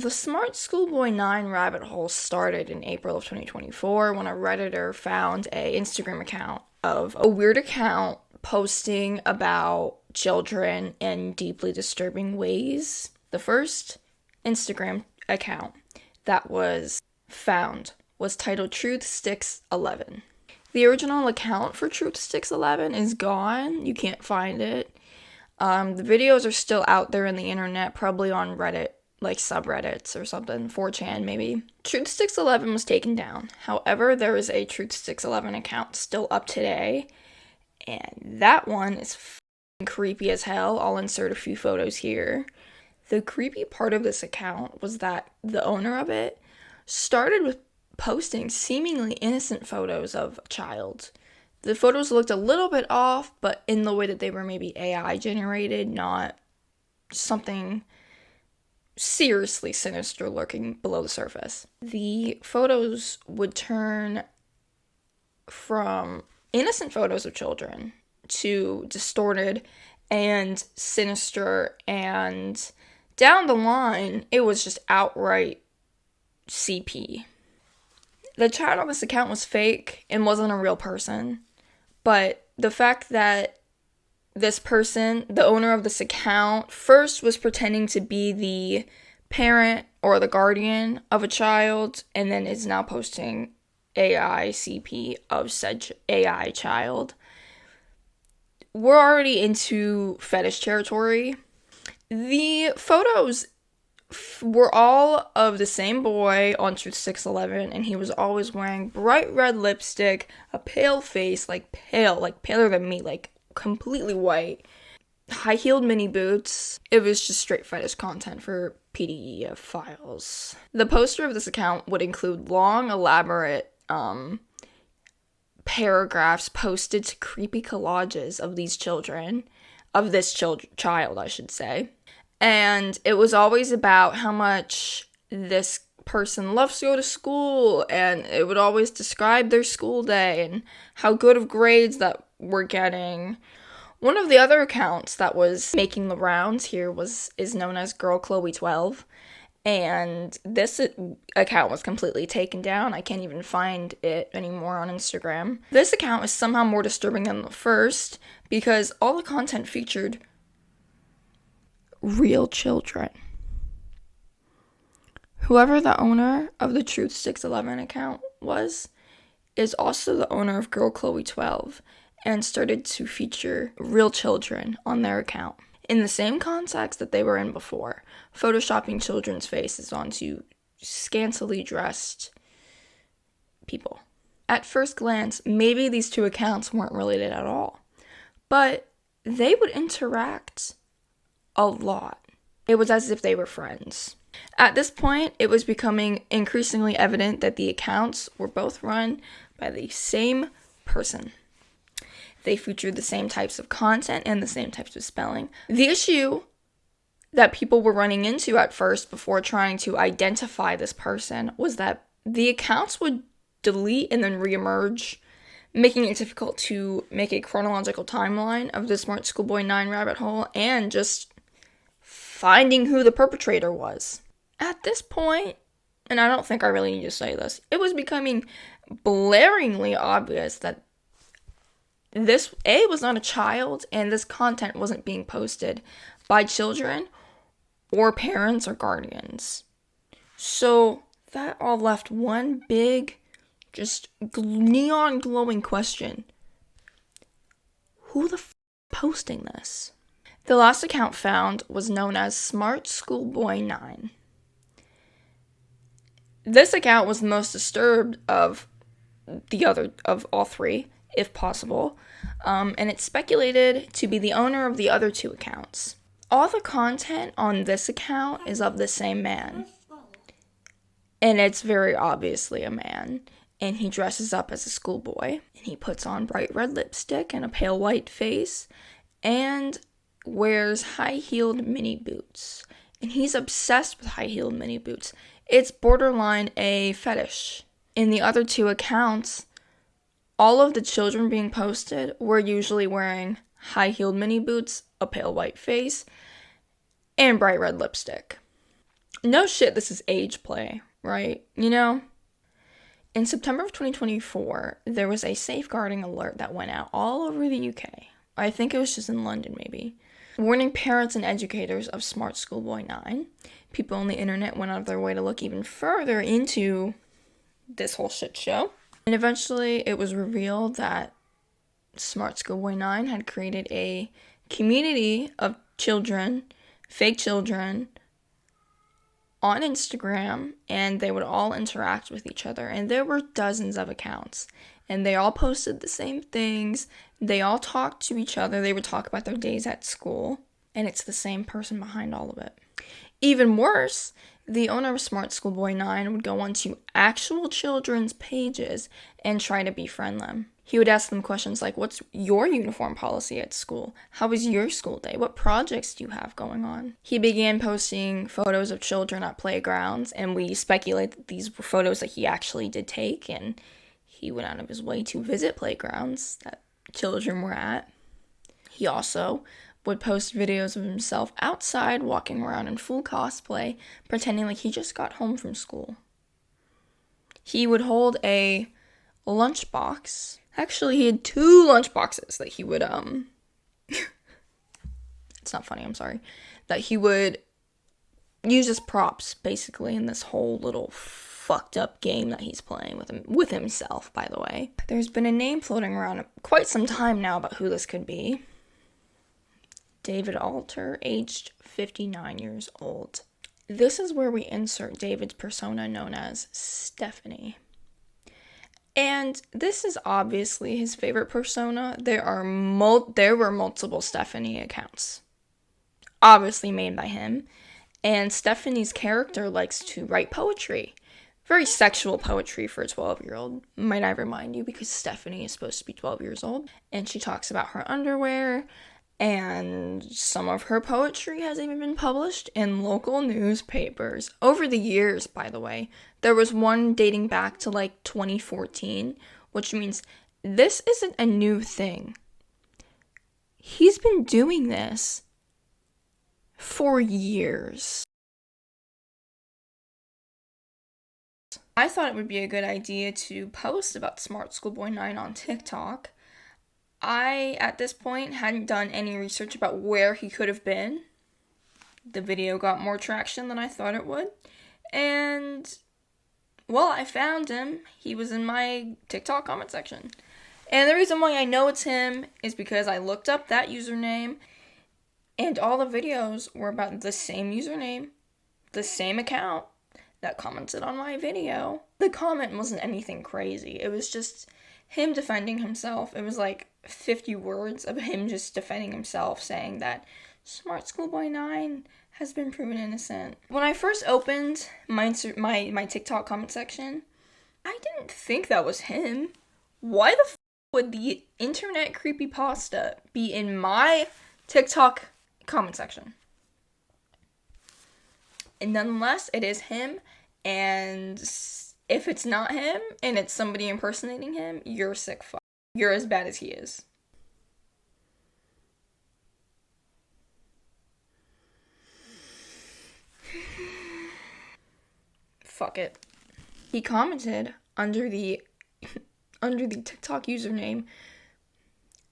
The Smartschoolboy9 rabbit hole started in April of 2024 when a Redditor found an Instagram account of a weird account posting about children in deeply disturbing ways. The first Instagram account that was found was titled TruthSticks11. The original account for TruthSticks11 is gone. You can't find it. The videos are still out there in the internet, probably on Reddit, like subreddits or something, 4chan maybe. TruthSticks11 was taken down. However, there is a TruthSticks11 account still up today, and that one is creepy as hell. I'll insert a few photos here. The creepy part of this account was that the owner of it started with posting seemingly innocent photos of a child. The photos looked a little bit off, but in the way that they were maybe AI generated, not something seriously sinister lurking below the surface. The photos would turn from innocent photos of children to distorted and sinister, and down the line, it was just outright CP. The child on this account was fake and wasn't a real person, but the fact that this person, the owner of this account, first was pretending to be the parent or the guardian of a child, and then is now posting AI CP of said AI child. We're already into fetish territory. The photos were all of the same boy on TruthSticks11, and he was always wearing bright red lipstick, a pale face, like paler than me, like completely white, high-heeled mini boots. It was just straight fetish content for PDF files. The poster of this account would include long, elaborate paragraphs posted to creepy collages of these children, of this child, I should say. And it was always about how much this person loves to go to school, and it would always describe their school day and how good of grades that we're getting. One of the other accounts that was making the rounds here is known as Girl Chloe 12, and this account was completely taken down. I can't even find it anymore on Instagram. This account is somehow more disturbing than the first because all the content featured real children. Whoever the owner of the TruthSticks11 account is also the owner of Girl Chloe 12 and started to feature real children on their account in the same context that they were in before, photoshopping children's faces onto scantily dressed people. At first glance, maybe these two accounts weren't related at all, but they would interact a lot. It was as if they were friends. At this point, it was becoming increasingly evident that the accounts were both run by the same person. They featured the same types of content and the same types of spelling. The issue that people were running into at first before trying to identify this person was that the accounts would delete and then reemerge, making it difficult to make a chronological timeline of the Smartschoolboy9 rabbit hole and just finding who the perpetrator was. At this point, and I don't think I really need to say this, it was becoming blaringly obvious that this was not a child, and this content wasn't being posted by children or parents or guardians. So that all left one big, just neon glowing question. Who the posting this? The last account found was known as Smartschoolboy9. This account was the most disturbed of all three, if possible, and it's speculated to be the owner of the other two accounts. All the content on this account is of the same man, and it's very obviously a man, and he dresses up as a schoolboy, and he puts on bright red lipstick and a pale white face, and wears high-heeled mini boots, and he's obsessed with high-heeled mini boots. It's borderline a fetish. In the other two accounts, all of the children being posted were usually wearing high-heeled mini boots, a pale white face, and bright red lipstick. No shit, this is age play, right? You know? In September of 2024, there was a safeguarding alert that went out all over the UK. I think it was just in London, maybe. Warning parents and educators of Smartschoolboy9. People on the internet went out of their way to look even further into this whole shit show. And eventually, it was revealed that Smartschoolboy9 had created a community of children, fake children, on Instagram, and they would all interact with each other. And there were dozens of accounts, and they all posted the same things. They all talked to each other. They would talk about their days at school, and it's the same person behind all of it. Even worse, the owner of Smartschoolboy9 would go onto actual children's pages and try to befriend them. He would ask them questions like, what's your uniform policy at school? How was your school day? What projects do you have going on? He began posting photos of children at playgrounds, and we speculate that these were photos that he actually did take, and he went out of his way to visit playgrounds that children were at. He also would post videos of himself outside walking around in full cosplay, pretending like he just got home from school. He would hold a lunchbox. Actually, he had 2 lunchboxes that he would, it's not funny, I'm sorry. That he would use as props, basically, in this whole little fucked up game that he's playing with himself, by the way. There's been a name floating around quite some time now about who this could be. David Alter, aged 59 years old. This is where we insert David's persona known as Stephanie. And this is obviously his favorite persona. There were multiple Stephanie accounts, obviously made by him. And Stephanie's character likes to write poetry. Very sexual poetry for a 12-year-old, might I remind you, because Stephanie is supposed to be 12 years old. And she talks about her underwear, and some of her poetry has even been published in local newspapers. Over the years, by the way, there was one dating back to like 2014, which means this isn't a new thing. He's been doing this for years. I thought it would be a good idea to post about Smartschoolboy9 on TikTok. I, at this point, hadn't done any research about where he could have been. The video got more traction than I thought it would. And, well, I found him. He was in my TikTok comment section. And the reason why I know it's him is because I looked up that username, and all the videos were about the same username, the same account that commented on my video. The comment wasn't anything crazy. It was just him defending himself. It was like 50 words of him just defending himself, saying that Smartschoolboy9 has been proven innocent. When I first opened my TikTok comment section, I didn't think that was him. Why the would the internet creepypasta be in my TikTok comment section? And nonetheless, it is him, and if it's not him, and it's somebody impersonating him, you're a sick fuck. You're as bad as he is. Fuck it. He commented under the TikTok username,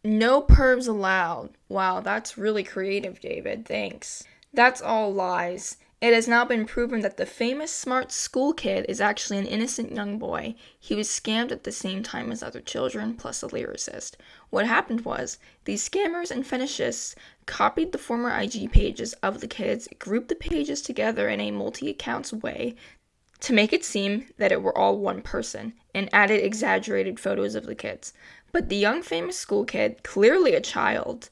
"No pervs allowed." Wow, that's really creative, David. Thanks. That's all lies. It has now been proven that the famous smart school kid is actually an innocent young boy. He was scammed at the same time as other children, plus a lyricist. What happened was, these scammers and fetishists copied the former IG pages of the kids, grouped the pages together in a multi-accounts way to make it seem that it were all one person, and added exaggerated photos of the kids. But the young famous school kid, clearly a child,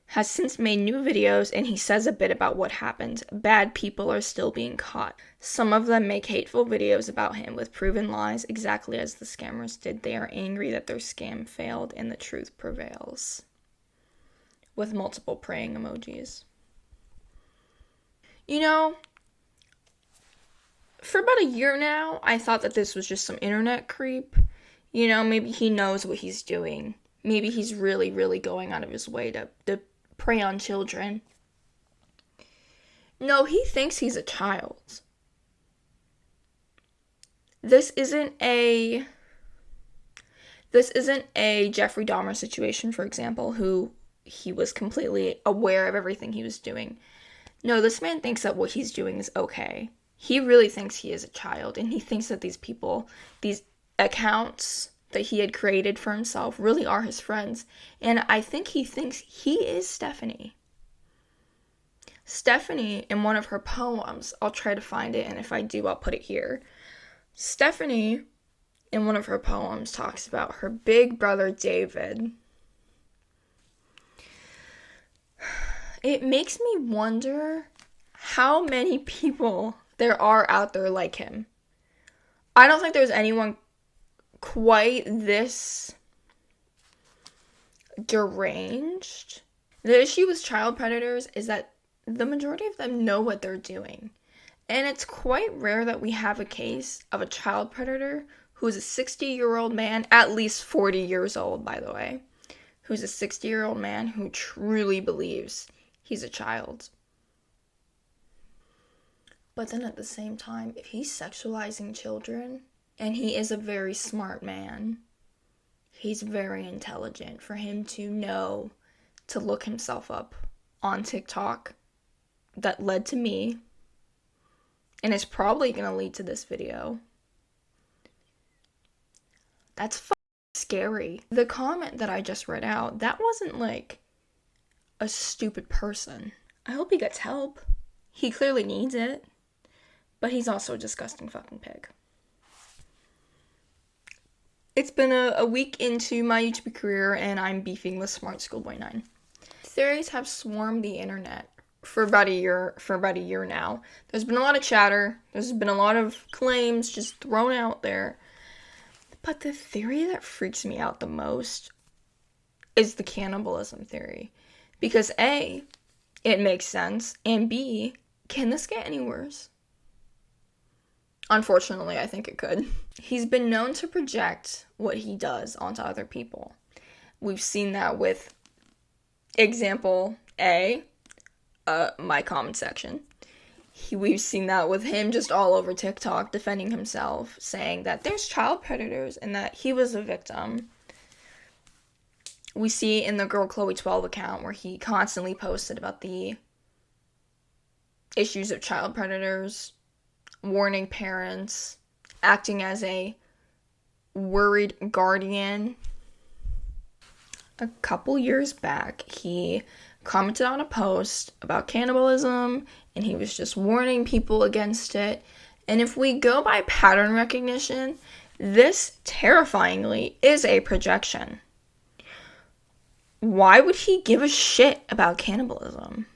has since made new videos, and he says a bit about what happened. Bad people are still being caught. Some of them make hateful videos about him with proven lies, exactly as the scammers did. They are angry that their scam failed and the truth prevails. With multiple praying emojis. You know, for about a year now, I thought that this was just some internet creep. You know, maybe he knows what he's doing. Maybe he's really, really going out of his way to prey on children. No, he thinks he's a child. This isn't a Jeffrey Dahmer situation, for example, who he was completely aware of everything he was doing. No, this man thinks that what he's doing is okay. He really thinks he is a child, and he thinks that these people, these accounts that he had created for himself really are his friends. And I think he thinks he is Stephanie. Stephanie, in one of her poems, I'll try to find it, and if I do, I'll put it here. Stephanie, in one of her poems, talks about her big brother David. It makes me wonder how many people there are out there like him. I don't think there's anyone quite this deranged. The issue with child predators is that the majority of them know what they're doing. And it's quite rare that we have a case of a child predator who's a 60-year-old man, at least 40 years old, by the way, who's a 60-year-old man who truly believes he's a child. But then at the same time, if he's sexualizing children, and he is a very smart man, he's very intelligent, for him to know to look himself up on TikTok, that led to me, and is probably going to lead to this video. That's scary. The comment that I just read out, that wasn't like a stupid person. I hope he gets help. He clearly needs it. But he's also a disgusting fucking pig. It's been a week into my YouTube career, and I'm beefing with Smartschoolboy9. Theories have swarmed the internet for about a year now. There's been a lot of chatter. There's been a lot of claims just thrown out there. But the theory that freaks me out the most is the cannibalism theory. Because A, it makes sense, and B, can this get any worse? Unfortunately, I think it could. He's been known to project what he does onto other people. We've seen that with example A, my comment section. We've seen that with him just all over TikTok defending himself, saying that there's child predators and that he was a victim. We see in the Girl Chloe 12 account where he constantly posted about the issues of child predators, warning parents, acting as a worried guardian. A couple years back, he commented on a post about cannibalism, and he was just warning people against it. And if we go by pattern recognition, this terrifyingly is a projection. Why would he give a shit about cannibalism?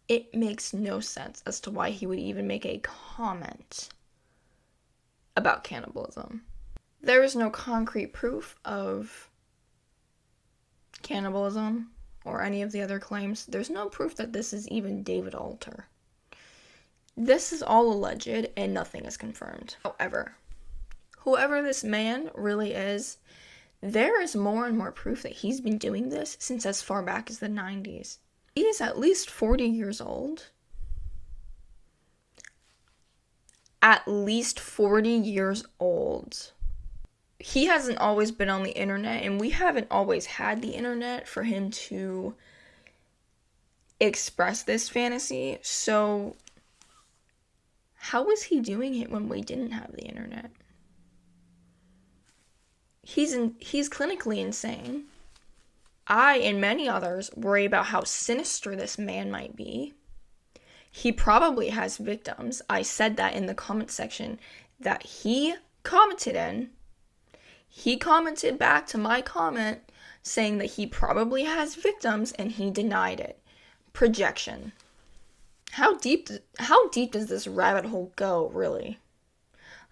It makes no sense as to why he would even make a comment about cannibalism. There is no concrete proof of cannibalism or any of the other claims. There's no proof that this is even David Alter. This is all alleged and nothing is confirmed. However, whoever this man really is, there is more and more proof that he's been doing this since as far back as the 90s. He is at least 40 years old. At least 40 years old. He hasn't always been on the internet, and we haven't always had the internet for him to express this fantasy. So, how was he doing it when we didn't have the internet? He's clinically insane. I and many others worry about how sinister this man might be. He probably has victims. I said that in the comment section that he commented in. He commented back to my comment saying that he probably has victims, and he denied it. Projection. How deep does this rabbit hole go, really?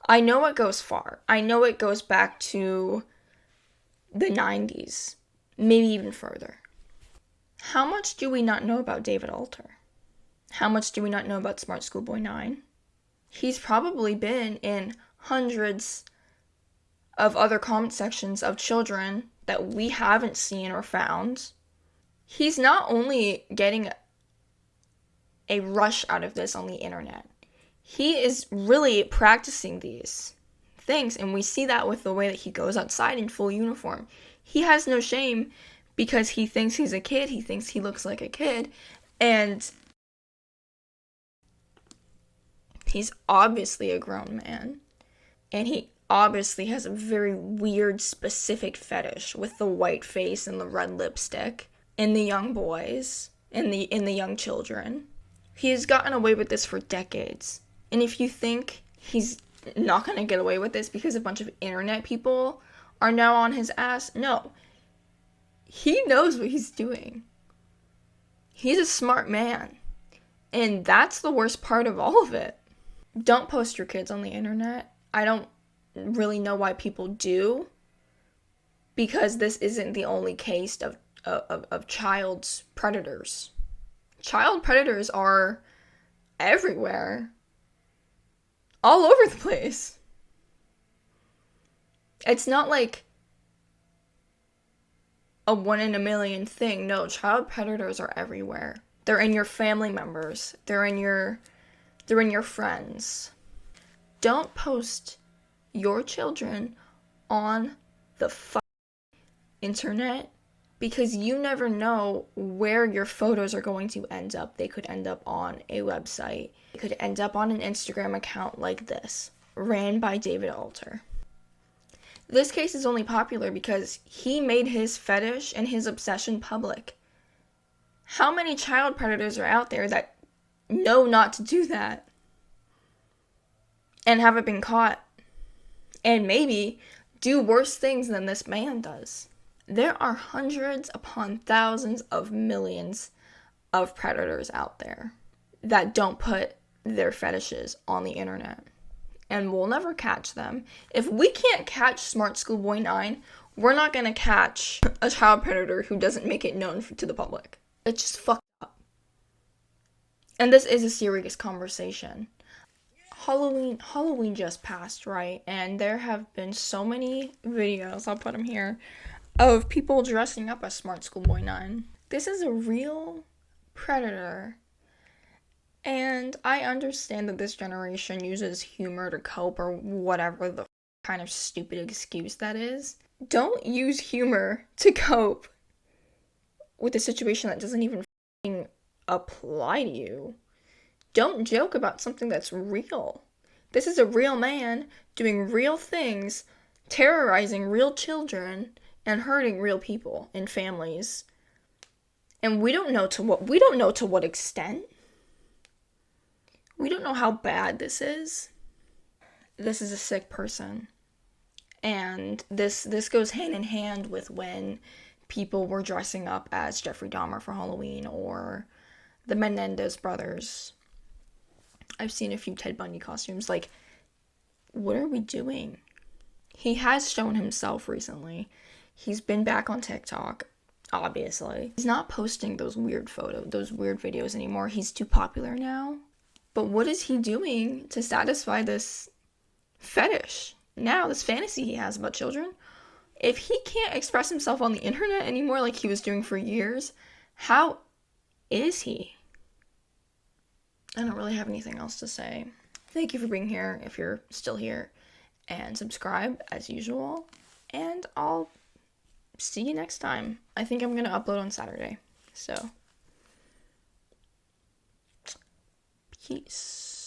I know it goes far. I know it goes back to the 90s. Maybe even further. How much do we not know about David Alter? How much do we not know about Smartschoolboy9? He's probably been in hundreds of other comment sections of children that we haven't seen or found. He's not only getting a rush out of this on the internet. He is really practicing these things, and we see that with the way that he goes outside in full uniform. He has no shame because he thinks he's a kid, he thinks he looks like a kid, and he's obviously a grown man, and he obviously has a very weird, specific fetish with the white face and the red lipstick in the young boys, in the young children. He has gotten away with this for decades. And if you think he's not going to get away with this because a bunch of internet people are now on his ass, no. He knows what he's doing. He's a smart man. And that's the worst part of all of it. Don't post your kids on the internet. I don't really know why people do, because this isn't the only case of child predators. Child predators are everywhere, all over the place. It's not like a 1 in a million thing. No, child predators are everywhere. They're in your family members. They're in your friends. Don't post your children on the internet, because you never know where your photos are going to end up. They could end up on a website. They could end up on an Instagram account like this, ran by David Alter. This case is only popular because he made his fetish and his obsession public. How many child predators are out there that know not to do that and haven't been caught? And maybe do worse things than this man does. There are hundreds upon thousands of millions of predators out there that don't put their fetishes on the internet. And we'll never catch them. If we can't catch Smartschoolboy9, we're not going to catch a child predator who doesn't make it known to the public. It's just fucked up. And this is a serious conversation. Halloween just passed, right? And there have been so many videos, I'll put them here, of people dressing up as Smartschoolboy9. This is a real predator. And I understand that this generation uses humor to cope, or whatever the kind of stupid excuse that is. Don't use humor to cope with a situation that doesn't even apply to you. Don't joke about something that's real. This is a real man doing real things, terrorizing real children, and hurting real people and families. And we don't know to what extent. We don't know how bad this is. This is a sick person. And this goes hand in hand with when people were dressing up as Jeffrey Dahmer for Halloween, or the Menendez brothers. I've seen a few Ted Bundy costumes. Like, what are we doing? He has shown himself recently. He's been back on TikTok, obviously. He's not posting those weird videos anymore. He's too popular now. But what is he doing to satisfy this fetish now, this fantasy he has about children? If he can't express himself on the internet anymore like he was doing for years, how is he? I don't really have anything else to say. Thank you for being here, if you're still here, and subscribe as usual, and I'll see you next time. I think I'm gonna upload on Saturday, so peace.